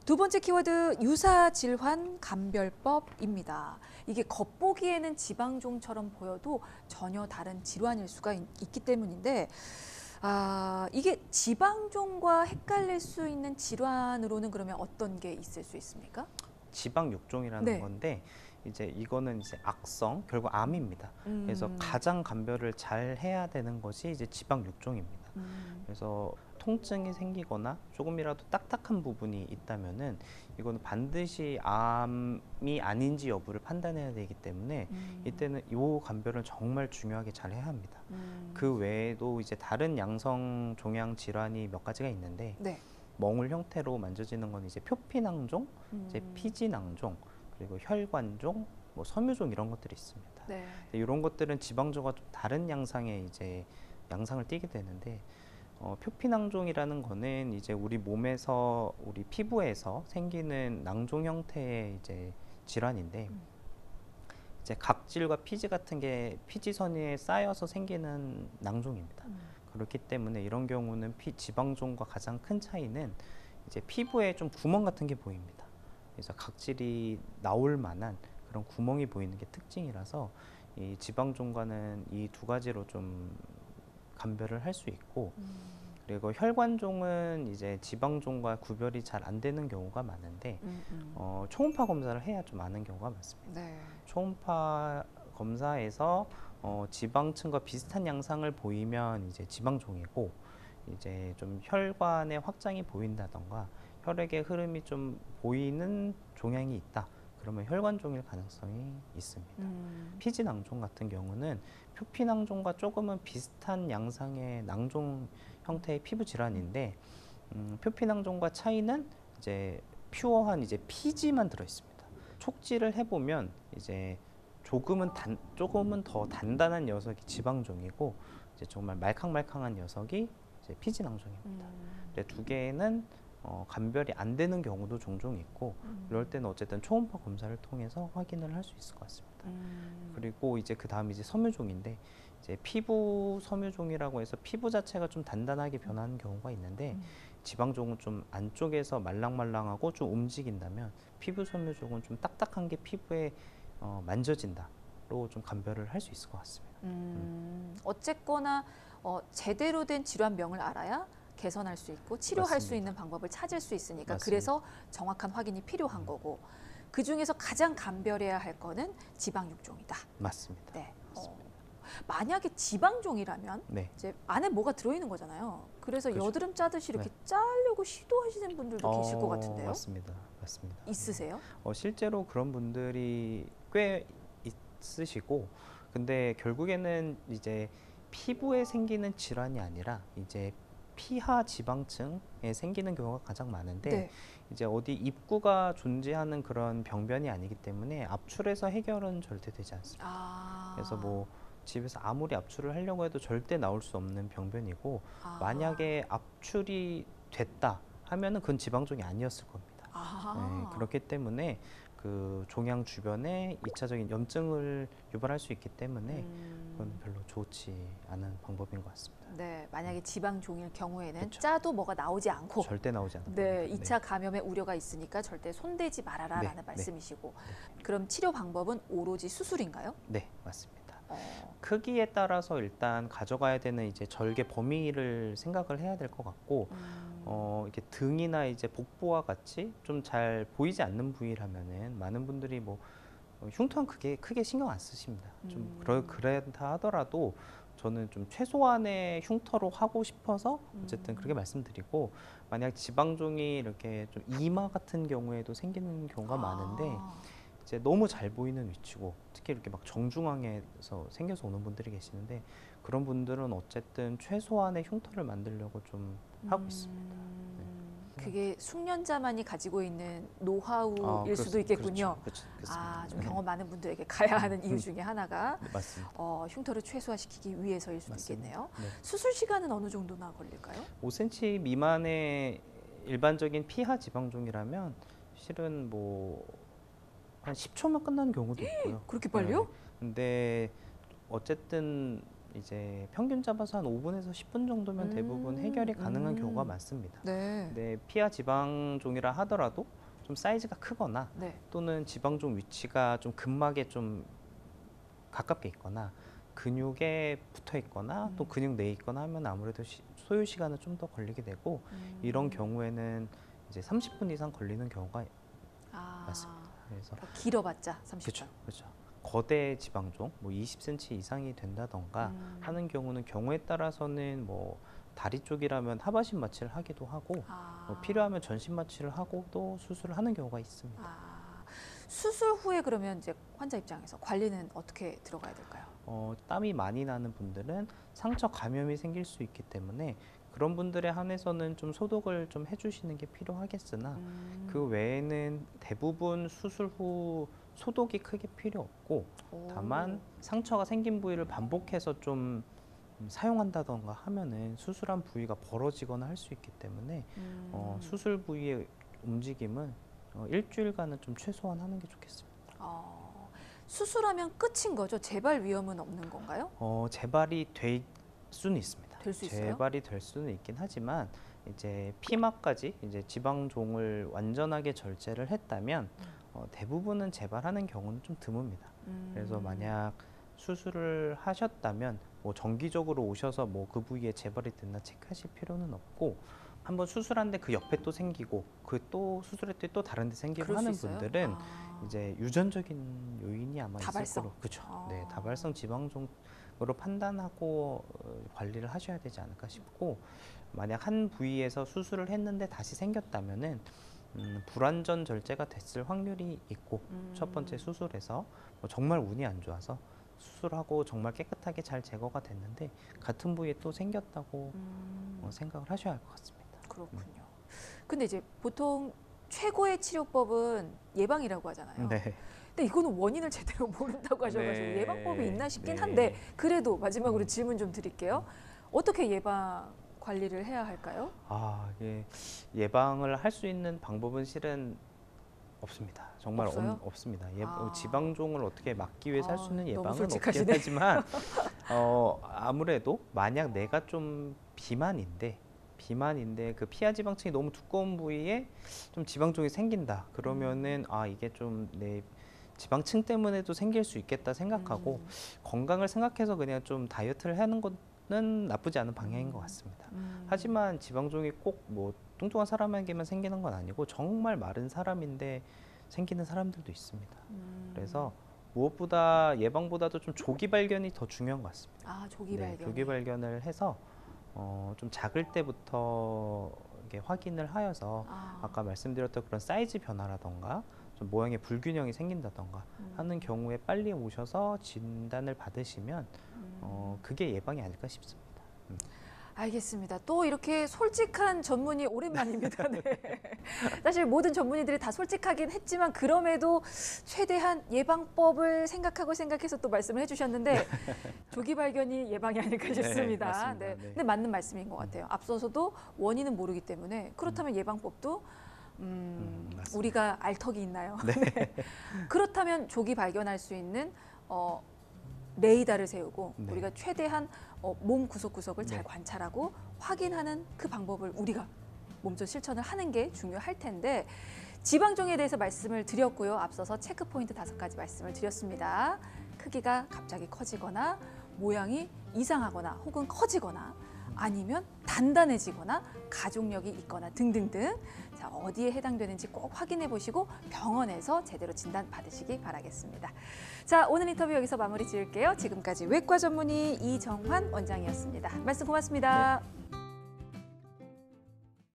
두 번째 키워드 유사질환 감별법입니다. 이게 겉보기에는 지방종처럼 보여도 전혀 다른 질환일 수가 있기 때문인데 이게 지방종과 헷갈릴 수 있는 질환으로는 그러면 어떤 게 있을 수 있습니까? 지방육종이라는 네. 건데 이제 이거는 이제 악성 결국 암입니다. 그래서 가장 감별을 잘 해야 되는 것이 이제 지방육종입니다. 그래서 통증이 생기거나 조금이라도 딱딱한 부분이 있다면은 이거는 반드시 암이 아닌지 여부를 판단해야 되기 때문에 이때는 이 감별을 정말 중요하게 잘 해야 합니다. 그 외에도 이제 다른 양성 종양 질환이 몇 가지가 있는데 네. 멍울 형태로 만져지는 건 이제 표피낭종, 이제 피지낭종, 그리고 혈관종, 뭐 섬유종 이런 것들이 있습니다. 네. 이런 것들은 지방종과 좀 다른 양상의 이제 양상을 띠게 되는데 표피낭종이라는 거는 이제 우리 몸에서 우리 피부에서 생기는 낭종 형태의 이제 질환인데 이제 각질과 피지 같은 게 피지선에 쌓여서 생기는 낭종입니다. 그렇기 때문에 이런 경우는 지방종과 가장 큰 차이는 이제 피부에 좀 구멍 같은 게 보입니다. 그래서 각질이 나올 만한 그런 구멍이 보이는 게 특징이라서 이 지방종과는 이 두 가지로 좀 감별을 할 수 있고 그리고 혈관종은 이제 지방종과 구별이 잘 안 되는 경우가 많은데 초음파 검사를 해야 좀 아는 경우가 많습니다. 네. 초음파 검사에서 지방층과 비슷한 양상을 보이면 이제 지방종이고 이제 좀 혈관의 확장이 보인다던가 혈액의 흐름이 좀 보이는 종양이 있다. 그러면 혈관종일 가능성이 있습니다. 피지낭종 같은 경우는 표피낭종과 조금은 비슷한 양상의 낭종 형태의 피부 질환인데 표피낭종과 차이는 이제 퓨어한 이제 피지만 들어 있습니다. 촉지를 해보면 이제 조금은 더 단단한 녀석이 지방종이고 이제 정말 말캉말캉한 녀석이 이제 피지낭종입니다. 두 개는 감별이 안 되는 경우도 종종 있고 이럴 때는 어쨌든 초음파 검사를 통해서 확인을 할 수 있을 것 같습니다. 그리고 이제 그 다음 이제 섬유종인데 이제 피부 섬유종이라고 해서 피부 자체가 좀 단단하게 변하는 경우가 있는데 지방종은 좀 안쪽에서 말랑말랑하고 좀 움직인다면 피부 섬유종은 좀 딱딱한 게 피부에 만져진다로 좀 감별을 할 수 있을 것 같습니다. 어쨌거나 제대로 된 질환명을 알아야 개선할 수 있고 치료할 맞습니다. 수 있는 방법을 찾을 수 있으니까 맞습니다. 그래서 정확한 확인이 필요한 거고 그중에서 가장 감별해야 할 거는 지방육종이다. 맞습니다. 네. 만약에 지방종이라면 네. 이제 안에 뭐가 들어있는 거잖아요. 그래서 그렇죠. 여드름 짜듯이 이렇게 네. 짜려고 시도하시는 분들도 계실 것 같은데요. 맞습니다. 맞습니다. 있으세요? 실제로 그런 분들이 꽤 있으시고 근데 결국에는 이제 피부에 생기는 질환이 아니라 이제 피하 지방층에 생기는 경우가 가장 많은데 네. 이제 어디 입구가 존재하는 그런 병변이 아니기 때문에 압출해서 해결은 절대 되지 않습니다. 그래서 뭐 집에서 아무리 압출을 하려고 해도 절대 나올 수 없는 병변이고 만약에 압출이 됐다 하면은 그건 지방종이 아니었을 겁니다. 네, 그렇기 때문에 그 종양 주변에 2차적인 염증을 유발할 수 있기 때문에 그건 별로 좋지 않은 방법인 것 같습니다. 네, 만약에 지방종일 경우에는 그쵸. 짜도 뭐가 나오지 않고 절대 나오지 않는 네, 겁니다. 2차 감염의 우려가 있으니까 절대 손대지 말아라라는 네, 말씀이시고 그럼 치료 방법은 오로지 수술인가요? 네, 맞습니다. 크기에 따라서 일단 가져가야 되는 이제 절개 범위를 생각을 해야 될 것 같고 이렇게 등이나 이제 복부와 같이 좀 잘 보이지 않는 부위라면은 많은 분들이 뭐 흉터는 크게 신경 안 쓰십니다. 좀 그렇다 하더라도 저는 좀 최소한의 흉터로 하고 싶어서 어쨌든 그렇게 말씀드리고 만약 지방종이 이렇게 좀 이마 같은 경우에도 생기는 경우가 많은데 이제 너무 잘 보이는 위치고 특히 이렇게 막 정중앙에서 생겨서 오는 분들이 계시는데 그런 분들은 어쨌든 최소한의 흉터를 만들려고 좀 하고 있습니다. 네. 그게 숙련자만이 가지고 있는 노하우일 수도 있겠군요. 그렇죠. 좀 경험 많은 분들에게 가야 하는 이유 중에 하나가 맞습니다. 흉터를 최소화시키기 위해서일 수도 맞습니다. 있겠네요. 네. 수술 시간은 어느 정도나 걸릴까요? 5cm 미만의 일반적인 피하 지방종이라면 실은 뭐 한 10초면 끝나는 경우도 있고요. 그렇게 빨리요? 네. 근데 어쨌든 이제 평균 잡아서 한 5분에서 10분 정도면 대부분 해결이 가능한 경우가 많습니다. 네. 근데 피하 지방종이라 하더라도 좀 사이즈가 크거나 네. 또는 지방종 위치가 좀 근막에 좀 가깝게 있거나 근육에 붙어 있거나 또 근육 내에 있거나 하면 아무래도 소요 시간은 좀 더 걸리게 되고 이런 경우에는 이제 30분 이상 걸리는 경우가 많습니다. 그래서 길어봤자 30분. 그렇죠, 그렇죠. 거대 지방종, 뭐 20cm 이상이 된다던가 하는 경우는 경우에 따라서는 뭐 다리 쪽이라면 하반신 마취를 하기도 하고 뭐 필요하면 전신 마취를 하고 또 수술을 하는 경우가 있습니다. 수술 후에 그러면 이제 환자 입장에서 관리는 어떻게 들어가야 될까요? 땀이 많이 나는 분들은 상처 감염이 생길 수 있기 때문에 그런 분들에 한해서는 좀 소독을 좀 해주시는 게 필요하겠으나 그 외에는 대부분 수술 후 소독이 크게 필요 없고 다만 상처가 생긴 부위를 반복해서 좀 사용한다던가 하면은 수술한 부위가 벌어지거나 할 수 있기 때문에 수술 부위의 움직임은 일주일간은 좀 최소한 하는 게 좋겠습니다. 수술하면 끝인 거죠? 재발 위험은 없는 건가요? 재발이 될 수는 있습니다. 될 수 있어요? 재발이 될 수는 있긴 하지만 이제 피막까지 이제 지방종을 완전하게 절제를 했다면 대부분은 재발하는 경우는 좀 드뭅니다. 그래서 만약 수술을 하셨다면 뭐 정기적으로 오셔서 뭐 그 부위에 재발이 됐나 체크하실 필요는 없고 한번 수술한데 그 옆에 또 생기고 그 또 수술했더니 또 다른 데 생기고 하는 분들은 이제 유전적인 요인이 아마 다발성. 있을 거로 그렇죠. 네, 다발성 지방종으로 판단하고 관리를 하셔야 되지 않을까 싶고 만약 한 부위에서 수술을 했는데 다시 생겼다면은 불완전 절제가 됐을 확률이 있고 첫 번째 수술에서 뭐 정말 운이 안 좋아서 수술하고 정말 깨끗하게 잘 제거가 됐는데 같은 부위에 또 생겼다고 생각을 하셔야 할 것 같습니다. 그렇군요. 근데 이제 보통 최고의 치료법은 예방이라고 하잖아요. 네. 근데 이거는 원인을 제대로 모른다고 하셔가지고 네. 예방법이 있나 싶긴 네. 한데 그래도 마지막으로 질문 좀 드릴게요. 어떻게 예방 관리를 해야 할까요? 예, 예방을 할 수 있는 방법은 실은 없습니다. 정말 없어요? 없습니다. 지방종을 어떻게 막기 위해서 할 수 있는 너무 예방은 솔직하시네. 없긴 하지만 아무래도 만약 내가 좀 비만인데 그 피하 지방층이 너무 두꺼운 부위에 좀 지방종이 생긴다. 그러면은 이게 좀 내 지방층 때문에도 생길 수 있겠다 생각하고 건강을 생각해서 그냥 좀 다이어트를 하는 것은 나쁘지 않은 방향인 것 같습니다. 하지만 지방종이 꼭 뭐 뚱뚱한 사람에게만 생기는 건 아니고 정말 마른 사람인데 생기는 사람들도 있습니다. 그래서 무엇보다 예방보다도 좀 조기 발견이 더 중요한 것 같습니다. 조기 네, 발견. 조기 발견을 해서 좀 작을 때부터 이렇게 확인을 하여서 아까 말씀드렸던 그런 사이즈 변화라던가 좀 모양의 불균형이 생긴다던가 하는 경우에 빨리 오셔서 진단을 받으시면 그게 예방이 아닐까 싶습니다. 알겠습니다. 또 이렇게 솔직한 전문의 오랜만입니다. 네. 사실 모든 전문의들이 다 솔직하긴 했지만 그럼에도 최대한 예방법을 생각해서 또 말씀을 해주셨는데 조기 발견이 예방이 아닐까 싶습니다. 맞습니다. 네. 네. 근데 맞는 말씀인 것 같아요. 앞서서도 원인은 모르기 때문에 그렇다면 예방법도 우리가 알 턱이 있나요? 네. 그렇다면 조기 발견할 수 있는 레이더를 세우고 네. 우리가 최대한 몸 구석구석을 잘 네. 관찰하고 확인하는 그 방법을 우리가 몸소 실천을 하는 게 중요할 텐데 지방종에 대해서 말씀을 드렸고요. 앞서서 체크 포인트 5가지 말씀을 드렸습니다. 크기가 갑자기 커지거나 모양이 이상하거나 혹은 커지거나 아니면 단단해지거나 가족력이 있거나 등등등. 자, 어디에 해당되는지 꼭 확인해 보시고 병원에서 제대로 진단 받으시기 바라겠습니다. 자, 오늘 인터뷰 여기서 마무리 지을게요. 지금까지 외과 전문의 이정환 원장이었습니다. 말씀 고맙습니다. 네.